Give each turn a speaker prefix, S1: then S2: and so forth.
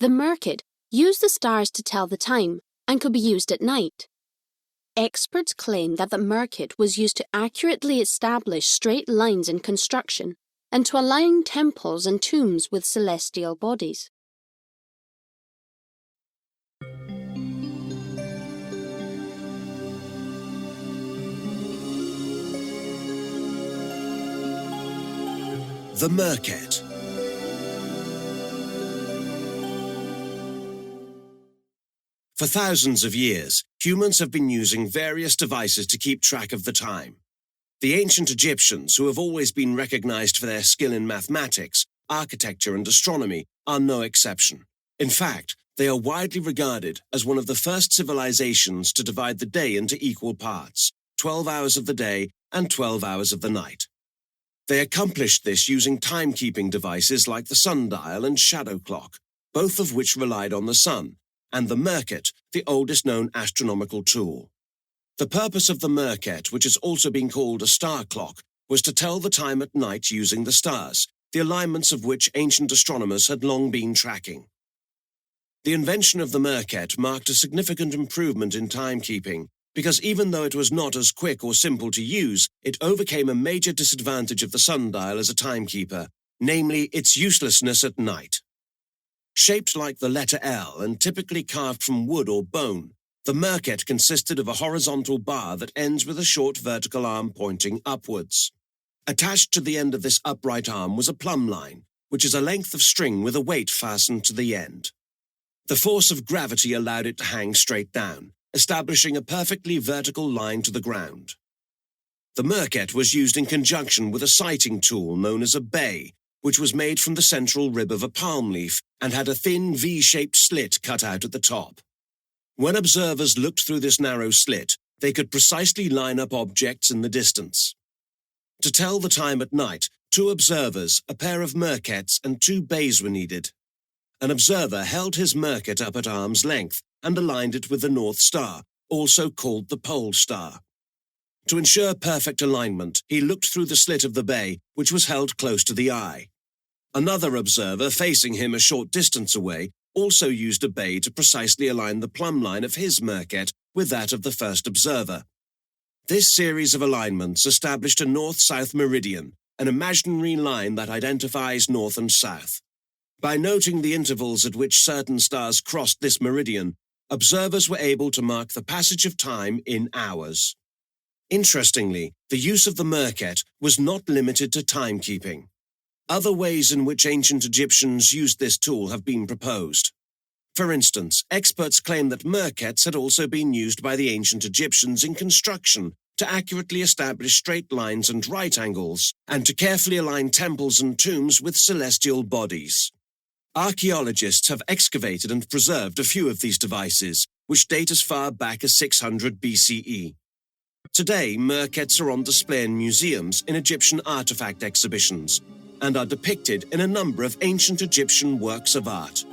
S1: The merkhet used the stars to tell the time and could be used at night. Experts claim that the merkhet was used to accurately establish straight lines in construction and to align temples and tombs with celestial bodies.
S2: The merkhet. For thousands of years, humans have been using various devices to keep track of the time. The ancient Egyptians, who have always been recognized for their skill in mathematics, architecture, and astronomy, are no exception. In fact, they are widely regarded as one of the first civilizations to divide the day into equal parts, 12 hours of the day and 12 hours of the night. They accomplished this using timekeeping devices like the sundial and shadow clock, both of which relied on the sun, and the merkhet, the oldest known astronomical tool. The purpose of the merkhet, which has also been called a star clock, was to tell the time at night using the stars, the alignments of which ancient astronomers had long been tracking. The invention of the merkhet marked a significant improvement in timekeeping, because even though it was not as quick or simple to use, it overcame a major disadvantage of the sundial as a timekeeper, namely its uselessness at night. Shaped like the letter L and typically carved from wood or bone, the merkhet consisted of a horizontal bar that ends with a short vertical arm pointing upwards. Attached to the end of this upright arm was a plumb line, which is a length of string with a weight fastened to the end. The force of gravity allowed it to hang straight down, establishing a perfectly vertical line to the ground. The merkhet was used in conjunction with a sighting tool known as a bay, which was made from the central rib of a palm leaf and had a thin V-shaped slit cut out at the top. When observers looked through this narrow slit, they could precisely line up objects in the distance. To tell the time at night, 2 observers, a pair of merkhets, and 2 bays were needed. An observer held his merkhet up at arm's length and aligned it with the North Star, also called the pole star. To ensure perfect alignment, he looked through the slit of the bay, which was held close to the eye. Another observer, facing him a short distance away, also used a bay to precisely align the plumb line of his merkhet with that of the first observer. This series of alignments established a north-south meridian, an imaginary line that identifies north and south. By noting the intervals at which certain stars crossed this meridian, observers were able to mark the passage of time in hours. Interestingly, the use of the merkhet was not limited to timekeeping. Other ways in which ancient Egyptians used this tool have been proposed. For instance, experts claim that merkhets had also been used by the ancient Egyptians in construction to accurately establish straight lines and right angles, and to carefully align temples and tombs with celestial bodies. Archaeologists have excavated and preserved a few of these devices, which date as far back as 600 BCE. Today, merkhets are on display in museums in Egyptian artifact exhibitions, and are depicted in a number of ancient Egyptian works of art.